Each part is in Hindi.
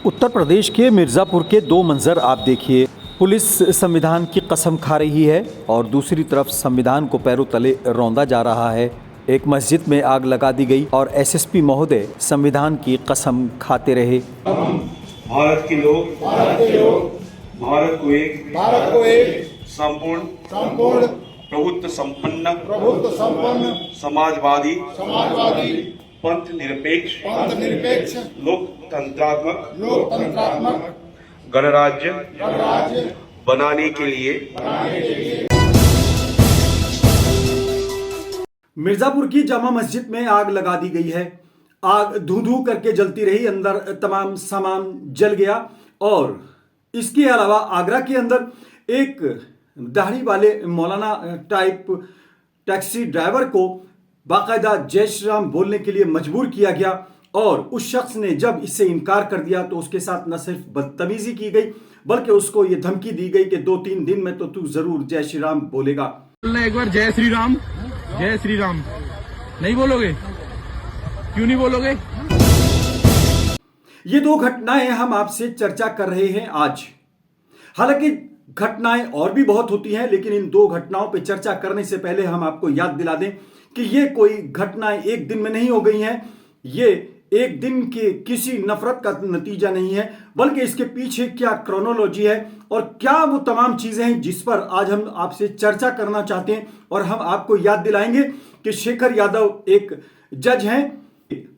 उत्तर प्रदेश के मिर्ज़ापुर के दो मंजर आप देखिए। पुलिस संविधान की कसम खा रही है और दूसरी तरफ संविधान को पैरों तले रौंदा जा रहा है। एक मस्जिद में आग लगा दी गई और एसएसपी महोदय संविधान की कसम खाते रहे। भारत के लोग भारत को एक संपूर्ण प्रभुत्व संपन्न समाजवादी पंथ निरपेक्ष लोकतंत्रात्मक गणराज्य बनाने के लिए मिर्ज़ापुर की जामा मस्जिद में आग लगा दी गई है। आग धू धू करके जलती रही, अंदर तमाम सामान जल गया। और इसके अलावा आगरा के अंदर एक दाढ़ी वाले मौलाना टाइप टैक्सी ड्राइवर को बाकायदा जय श्री राम बोलने के लिए मजबूर किया गया और उस शख्स ने जब इससे इनकार कर दिया तो उसके साथ न सिर्फ बदतमीजी की गई बल्कि उसको ये धमकी दी गई कि 2-3 दिन में तो तू जरूर जय श्री राम बोलेगा। एक बार जय श्री राम नहीं बोलोगे? क्यों नहीं बोलोगे? ये दो घटनाएं हम आपसे चर्चा कर रहे हैं आज। हालांकि घटनाएं और भी बहुत होती हैं, लेकिन इन दो घटनाओं पे चर्चा करने से पहले हम आपको याद दिला दें कि ये कोई घटनाएं एक दिन में नहीं हो गई हैं। ये एक दिन के किसी नफरत का नतीजा नहीं है, बल्कि इसके पीछे क्या क्रोनोलॉजी है और क्या वो तमाम चीजें हैं जिस पर आज हम आपसे चर्चा करना चाहते हैं। और हम आपको याद दिलाएंगे कि शेखर यादव एक जज हैं,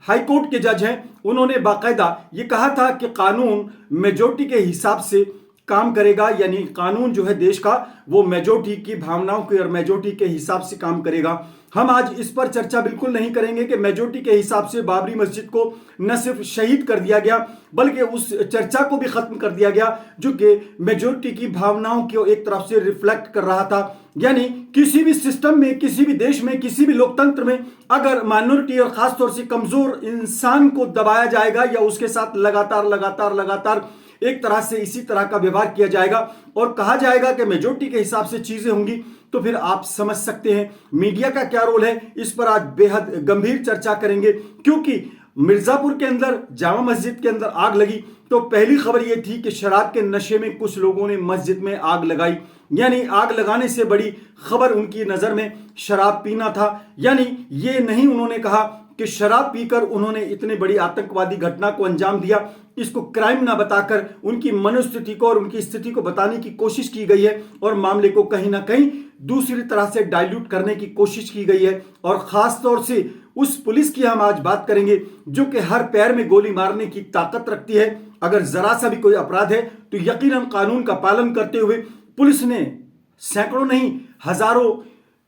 हाईकोर्ट के जज हैं। उन्होंने बाकायदा ये कहा था कि कानून मेजोरिटी के हिसाब से काम करेगा, यानी कानून जो है देश का वो मेजोरिटी की भावनाओं के और मेजोरिटी के हिसाब से काम करेगा। हम आज इस पर चर्चा बिल्कुल नहीं करेंगे कि मेजोरिटी के हिसाब से बाबरी मस्जिद को न सिर्फ शहीद कर दिया गया बल्कि उस चर्चा को भी खत्म कर दिया गया जो कि मेजोरिटी की भावनाओं को एक तरफ से रिफ्लेक्ट कर रहा था। यानी किसी भी सिस्टम में, किसी भी देश में, किसी भी लोकतंत्र में अगर माइनॉरिटी और खासतौर से कमजोर इंसान को दबाया जाएगा या उसके साथ लगातार एक तरह से इसी तरह का व्यवहार किया जाएगा और कहा जाएगा कि मेजोरिटी के हिसाब से चीजें होंगी, तो फिर आप समझ सकते हैं मीडिया का क्या रोल है। इस पर आज बेहद गंभीर चर्चा करेंगे, क्योंकि मिर्जापुर के अंदर जामा मस्जिद के अंदर आग लगी तो पहली खबर यह थी कि शराब के नशे में कुछ लोगों ने मस्जिद में आग लगाई। यानी आग लगाने से बड़ी खबर उनकी नजर में शराब पीना था। यानी ये नहीं उन्होंने कहा कि शराब पीकर उन्होंने इतनी बड़ी आतंकवादी घटना को अंजाम दिया। इसको क्राइम ना बताकर उनकी मनोस्थिति को और उनकी स्थिति को बताने की कोशिश की गई है और मामले को कहीं ना कहीं दूसरी तरह से डाइल्यूट करने की कोशिश की गई है। और खास तौर से उस पुलिस की हम आज बात करेंगे जो कि हर पैर में गोली मारने की ताकत रखती है। अगर जरा सा भी कोई अपराध है तो यकीनन कानून का पालन करते हुए पुलिस ने सैकड़ों नहीं हजारों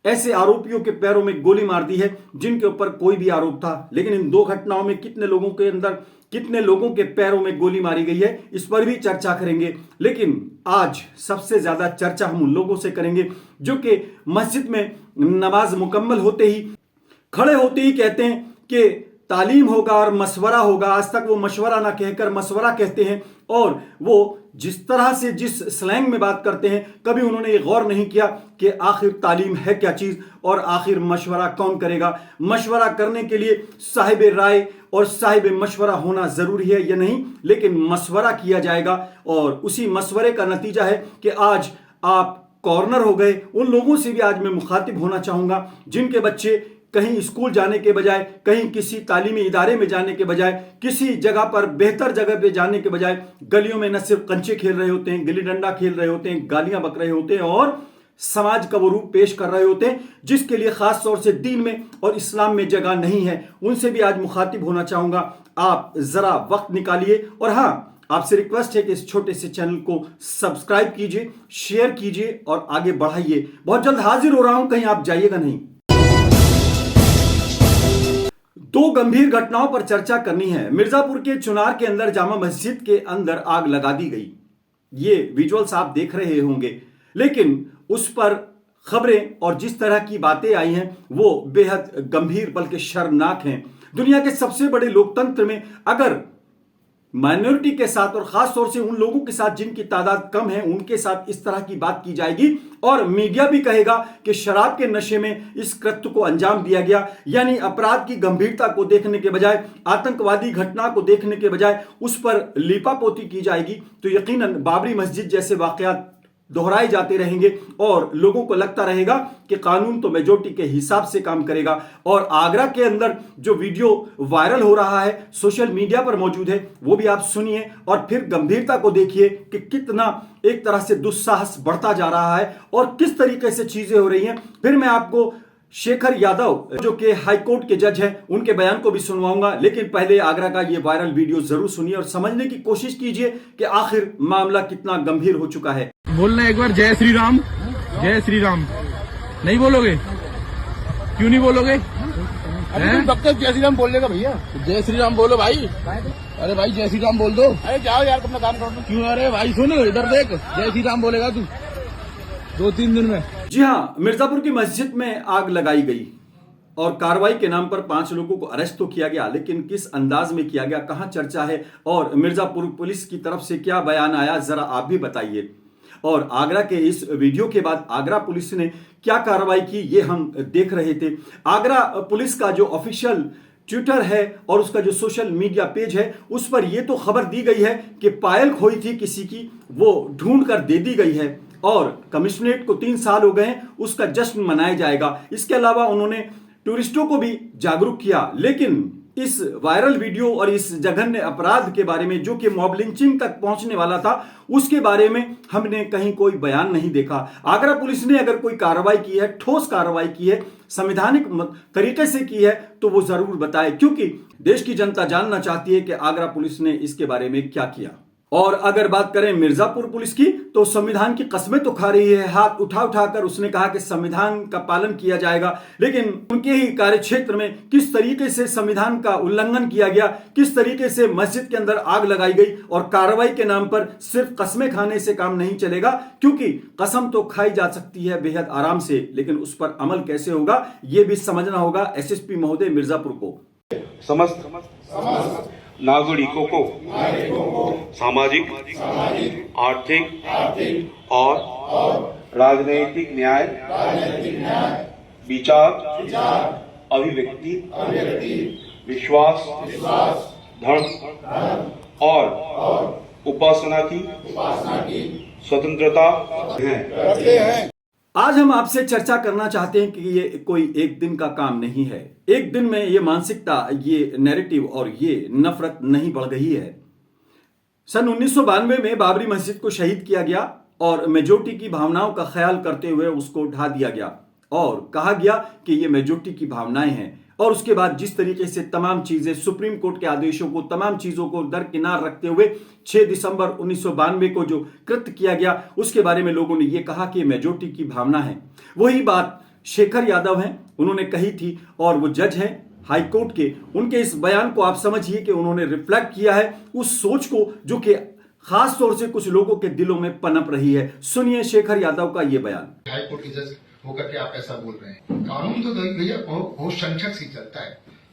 ऐसे आरोपियों के पैरों में गोली मार दी है जिनके ऊपर कोई भी आरोप था। लेकिन इन दो घटनाओं में कितने लोगों के अंदर, कितने लोगों के पैरों में गोली मारी गई है, इस पर भी चर्चा करेंगे। लेकिन आज सबसे ज्यादा चर्चा हम उन लोगों से करेंगे जो कि मस्जिद में नमाज मुकम्मल होते ही, खड़े होते ही कहते हैं कि तालीम होगा और मशवरा होगा। आज तक वो मशवरा ना कहकर मशवरा कहते हैं और वो जिस तरह से जिस स्लैंग में बात करते हैं, कभी उन्होंने ये गौर नहीं किया कि आखिर तालीम है क्या चीज और आखिर मशवरा कौन करेगा। मशवरा करने के लिए साहिब राय और साहिब मशवरा होना जरूरी है या नहीं, लेकिन मशवरा किया जाएगा और उसी मशवरे का नतीजा है कि आज आप कॉर्नर हो गए। उन लोगों से भी आज मैं मुखातिब होना चाहूंगा जिनके बच्चे कहीं स्कूल जाने के बजाय, कहीं किसी तालीमी इदारे में जाने के बजाय, किसी जगह पर बेहतर जगह पे जाने के बजाय गलियों में न सिर्फ कंचे खेल रहे होते हैं, गिल्ली डंडा खेल रहे होते हैं, गालियां बक रहे होते हैं और समाज का वो रूप पेश कर रहे होते हैं जिसके लिए खास तौर से दीन में और इस्लाम में जगह नहीं है। उनसे भी आज मुखातिब होना चाहूंगा। आप जरा वक्त निकालिए और हाँ, आपसे रिक्वेस्ट है कि इस छोटे से चैनल को सब्सक्राइब कीजिए, शेयर कीजिए और आगे बढ़ाइए। बहुत जल्द हाजिर हो रहा हूं, कहीं आप जाइएगा नहीं। दो गंभीर घटनाओं पर चर्चा करनी है। मिर्जापुर के चुनार के अंदर जामा मस्जिद के अंदर आग लगा दी गई। ये विजुअल्स आप देख रहे होंगे, लेकिन उस पर खबरें और जिस तरह की बातें आई हैं वो बेहद गंभीर बल्कि शर्मनाक हैं। दुनिया के सबसे बड़े लोकतंत्र में अगर माइनॉरिटी के साथ और खास तौर से उन लोगों के साथ जिनकी तादाद कम है उनके साथ इस तरह की बात की जाएगी और मीडिया भी कहेगा कि शराब के नशे में इस कृत्य को अंजाम दिया गया। यानी अपराध की गंभीरता को देखने के बजाय, आतंकवादी घटना को देखने के बजाय उस पर लीपापोती की जाएगी तो यकीनन बाबरी मस्जिद जैसे वाकयात दोहराए जाते रहेंगे और लोगों को लगता रहेगा कि कानून तो मेजॉरिटी के हिसाब से काम करेगा। और आगरा के अंदर जो वीडियो वायरल हो रहा है, सोशल मीडिया पर मौजूद है, वो भी आप सुनिए और फिर गंभीरता को देखिए कि कितना एक तरह से दुस्साहस बढ़ता जा रहा है और किस तरीके से चीजें हो रही हैं। फिर मैं आपको शेखर यादव जो कि हाईकोर्ट के जज हैं उनके बयान को भी सुनवाऊंगा, लेकिन पहले आगरा का ये वायरल वीडियो जरूर सुनिए और समझने की कोशिश कीजिए कि आखिर मामला कितना गंभीर हो चुका है। बोलना एक बार जय श्री राम, जय श्री राम। नहीं बोलोगे? क्यों नहीं बोलोगे? वक्त जय श्री राम बोलने का भैया। जय श्री राम बोलो भाई। अरे भाई जय श्री राम बोल दो। अरे जाओ यार, अपना काम करो। क्यों? अरे भाई सुन, इधर देख, जय श्री राम बोलेगा तू 2-3 दिन में। जी हां, मिर्जापुर की मस्जिद में आग लगाई गई और कार्रवाई के नाम पर 5 लोगों को अरेस्ट तो किया गया, लेकिन किस अंदाज में किया गया, कहां चर्चा है और मिर्जापुर पुलिस की तरफ से क्या बयान आया, जरा आप भी बताइए। और आगरा के इस वीडियो के बाद आगरा पुलिस ने क्या कार्रवाई की ये हम देख रहे थे। आगरा पुलिस का जो ऑफिशियल ट्विटर है और उसका जो सोशल मीडिया पेज है उस पर यह तो खबर दी गई है कि पायल खोई थी किसी की, वो ढूंढ कर दे दी गई है और कमिश्नरेट को 3 साल हो गए हैं, उसका जश्न मनाया जाएगा। इसके अलावा उन्होंने टूरिस्टों को भी जागरूक किया, लेकिन इस वायरल वीडियो और इस जघन्य अपराध के बारे में जो कि मॉब लिंचिंग तक पहुंचने वाला था उसके बारे में हमने कहीं कोई बयान नहीं देखा। आगरा पुलिस ने अगर कोई कार्रवाई की है, ठोस कार्रवाई की है, संवैधानिक तरीके से की है तो वो जरूर बताए, क्योंकि देश की जनता जानना चाहती है कि आगरा पुलिस ने इसके बारे में क्या किया। और अगर बात करें मिर्जापुर पुलिस की तो संविधान की कस्में तो खा रही है, हाथ उठा उठाकर उसने कहा कि संविधान का पालन किया जाएगा, लेकिन उनके ही कार्यक्षेत्र में किस तरीके से संविधान का उल्लंघन किया गया, किस तरीके से मस्जिद के अंदर आग लगाई गई और कार्रवाई के नाम पर सिर्फ कस्में खाने से काम नहीं चलेगा, क्योंकि कसम तो खाई जा सकती है बेहद आराम से, लेकिन उस पर अमल कैसे होगा ये भी समझना होगा एसएसपी महोदय मिर्जापुर को। समस्त नागरिकों को सामाजिक, आर्थिक और राजनीतिक न्याय, विचार, अभिव्यक्ति, विश्वास, धर्म और उपासना की स्वतंत्रता है। आज हम आपसे चर्चा करना चाहते हैं कि ये कोई एक दिन का काम नहीं है। एक दिन में ये मानसिकता, ये नैरेटिव और ये नफरत नहीं बढ़ गई है। सन 1992 में बाबरी मस्जिद को शहीद किया गया और मेजॉरिटी की भावनाओं का ख्याल करते हुए उसको ढा दिया गया और कहा गया कि ये मेजॉरिटी की भावनाएं हैं। और उसके बाद जिस तरीके से तमाम चीजें, सुप्रीम कोर्ट के आदेशों को, तमाम चीजों को दरकिनार रखते हुए 6 दिसंबर 1992 को जो कृत्य किया गया उसके बारे में लोगों ने यह कहा कि मेजॉरिटी की भावना है। वही बात शेखर यादव हैं, उन्होंने कही थी और वो जज हैं हाई कोर्ट के। उनके इस बयान को आप समझिए कि उन्होंने रिफ्लेक्ट किया है उस सोच को जो कि खास तौर से कुछ लोगों के दिलों में पनप रही है। सुनिए शेखर यादव का ये बयान। हाई कोर्ट के जज होकर के आप ऐसा बोल रहे हैं। कानून तो भैया बहुत संक्षक सी चलता है।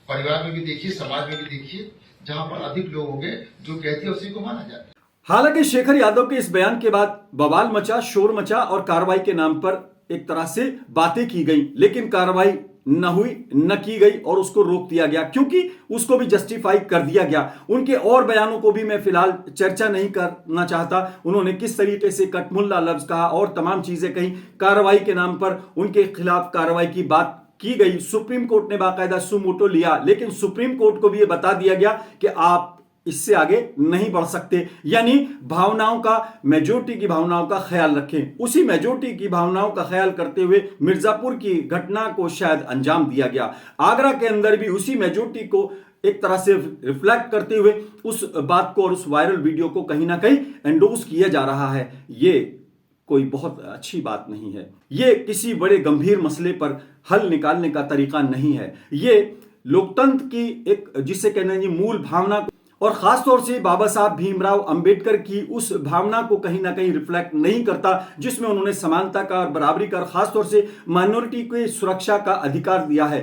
परिवार में भी देखिए, समाज में भी देखिए, जहां पर अधिक लोग होंगे जो कहते हैं उसी को माना जाता है। हालांकि शेखर यादव के इस बयान के बाद बवाल मचा, शोर मचा और कार्रवाई के नाम पर एक तरह से बातें की गई, लेकिन कार्रवाई न हुई, न की गई और उसको रोक दिया गया, क्योंकि उसको भी जस्टिफाई कर दिया गया। उनके और बयानों को भी मैं फिलहाल चर्चा नहीं करना चाहता। उन्होंने किस तरीके से कटमुल्ला लफ्ज कहा और तमाम चीजें कही, कार्रवाई के नाम पर उनके खिलाफ कार्रवाई की बात की गई। सुप्रीम कोर्ट ने बाकायदा सुमोटो लिया, लेकिन सुप्रीम कोर्ट को भी यह बता दिया गया कि आप इससे आगे नहीं बढ़ सकते। यानी भावनाओं का, मेजॉरिटी की भावनाओं का ख्याल रखें। उसी मेजॉरिटी की भावनाओं का ख्याल करते हुए मिर्जापुर की घटना को शायद अंजाम दिया गया। आगरा के अंदर भी उसी मेजॉरिटी को एक तरह से रिफ्लेक्ट करते हुए उस बात को और उस वायरल वीडियो को कहीं ना कहीं एंडोर्स किया जा रहा है। ये कोई बहुत अच्छी बात नहीं है। ये किसी बड़े गंभीर मसले पर हल निकालने का तरीका नहीं है। ये लोकतंत्र की एक, जिसे कहना है, मूल भावना और खासतौर से बाबा साहब भीमराव अंबेडकर की उस भावना को कहीं ना कहीं रिफ्लेक्ट नहीं करता, जिसमें उन्होंने समानता का और बराबरी का और खासतौर से माइनॉरिटी की सुरक्षा का अधिकार दिया है।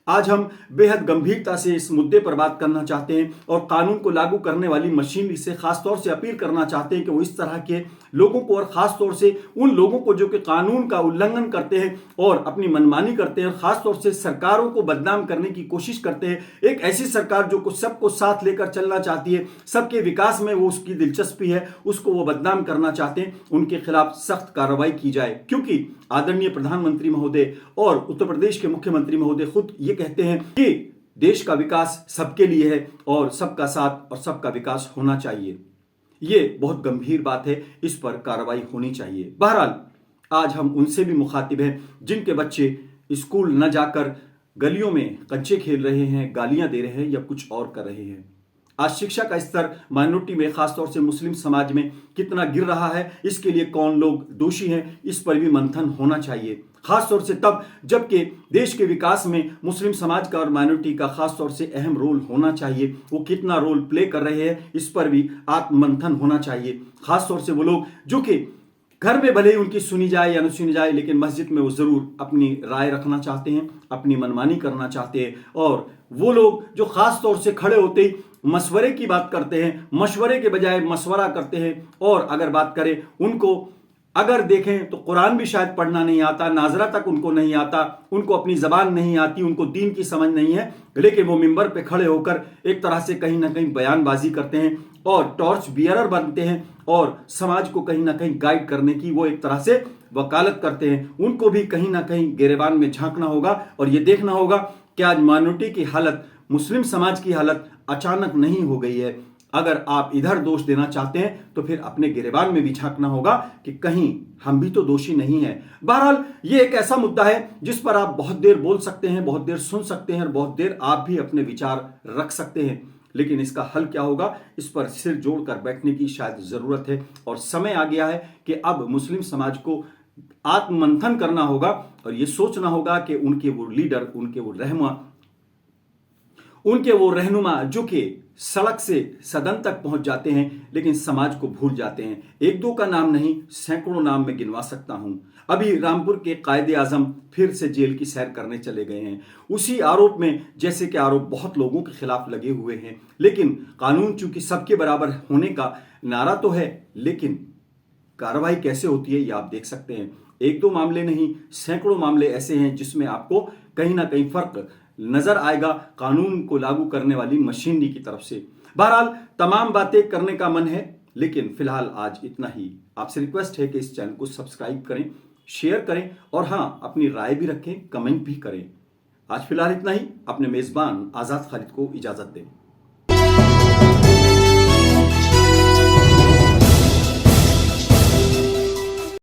आज हम बेहद गंभीरता से इस मुद्दे पर बात करना चाहते हैं और कानून को लागू करने वाली मशीनरी से खासतौर से अपील करना चाहते हैं कि वो इस तरह के लोगों को और खासतौर से उन लोगों को जो कि कानून का उल्लंघन करते हैं और अपनी मनमानी करते हैं, खासतौर से सरकारों को बदनाम करने की कोशिश करते हैं, एक ऐसी सरकार जो सबको साथ लेकर चलना चाहती है, सबके विकास में वो उसकी दिलचस्पी है, उसको वो बदनाम करना चाहते हैं, उनके खिलाफ सख्त कार्रवाई की जाए। क्योंकि आदरणीय प्रधानमंत्री महोदय और उत्तर प्रदेश के मुख्यमंत्री महोदय खुद ये कहते हैं कि देश का विकास सबके लिए है और सबका साथ और सबका विकास होना चाहिए। ये बहुत गंभीर बात है, इस पर कार्रवाई होनी चाहिए। बहरहाल आज हम उनसे भी मुखातिब हैं जिनके बच्चे स्कूल न जाकर गलियों में कंचे खेल रहे हैं, गालियां दे रहे हैं या कुछ और कर रहे हैं। आज शिक्षा का स्तर माइनॉरिटी में, खासतौर से मुस्लिम समाज में कितना गिर रहा है, इसके लिए कौन लोग दोषी हैं, इस पर भी मंथन होना चाहिए। खासतौर से तब जबकि देश के विकास में मुस्लिम समाज का और माइनॉरिटी का खासतौर से अहम रोल होना चाहिए। वो कितना रोल प्ले कर रहे हैं, इस पर भी आत्ममंथन होना चाहिए। खासतौर से वो लोग जो कि घर में भले ही उनकी सुनी जाए या न सुनी जाए, लेकिन मस्जिद में वो जरूर अपनी राय रखना चाहते हैं, अपनी मनमानी करना चाहते हैं। और वो लोग जो खास तौर से खड़े होते ही मशवरे की बात करते हैं, मशवरे के बजाय मशवरा करते हैं। और अगर बात करें उनको, अगर देखें तो कुरान भी शायद पढ़ना नहीं आता, नाजरा तक उनको नहीं आता, उनको अपनी जबान नहीं आती, उनको दीन की समझ नहीं है, लेकिन वो मिंबर पे खड़े होकर एक तरह से कहीं ना कहीं बयानबाजी करते हैं और टॉर्च बियरर बनते हैं और समाज को कहीं ना कहीं गाइड करने की वो एक तरह से वकालत करते हैं। उनको भी कहीं ना कहीं गिरेबान में झांकना होगा और ये देखना होगा कि आज माइनॉरिटी की हालत, मुस्लिम समाज की हालत अचानक नहीं हो गई है। अगर आप इधर दोष देना चाहते हैं तो फिर अपने गिरेबान में भी झांकना होगा कि कहीं हम भी तो दोषी नहीं हैं। बहरहाल ये एक ऐसा मुद्दा है जिस पर आप बहुत देर बोल सकते हैं, बहुत देर सुन सकते हैं और बहुत देर आप भी अपने विचार रख सकते हैं, लेकिन इसका हल क्या होगा, इस पर सिर जोड़कर बैठने की शायद जरूरत है। और समय आ गया है कि अब मुस्लिम समाज को आत्ममंथन करना होगा और ये सोचना होगा कि उनके वो लीडर, उनके वो रहनुमा जो कि सड़क से सदन तक पहुंच जाते हैं लेकिन समाज को भूल जाते हैं। एक दो का नाम नहीं, सैकड़ों नाम मैं गिनवा सकता हूं। अभी रामपुर के कायदे आजम फिर से जेल की सैर करने चले गए हैं, उसी आरोप में जैसे कि आरोप बहुत लोगों के खिलाफ लगे हुए हैं। लेकिन कानून चूंकि सबके बराबर होने का नारा तो है, लेकिन कार्रवाई कैसे होती है ये आप देख सकते हैं। एक दो मामले नहीं, सैकड़ों मामले ऐसे हैं जिसमें आपको कहीं ना कहीं फर्क नजर आएगा कानून को लागू करने वाली मशीनरी की तरफ से। बहरहाल तमाम बातें करने का मन है, लेकिन फिलहाल आज इतना ही। आपसे रिक्वेस्ट है कि इस चैनल को सब्सक्राइब करें, शेयर करें और हां, अपनी राय भी रखें, कमेंट भी करें। आज फिलहाल इतना ही। अपने मेजबान आजाद खालिद को इजाजत दें।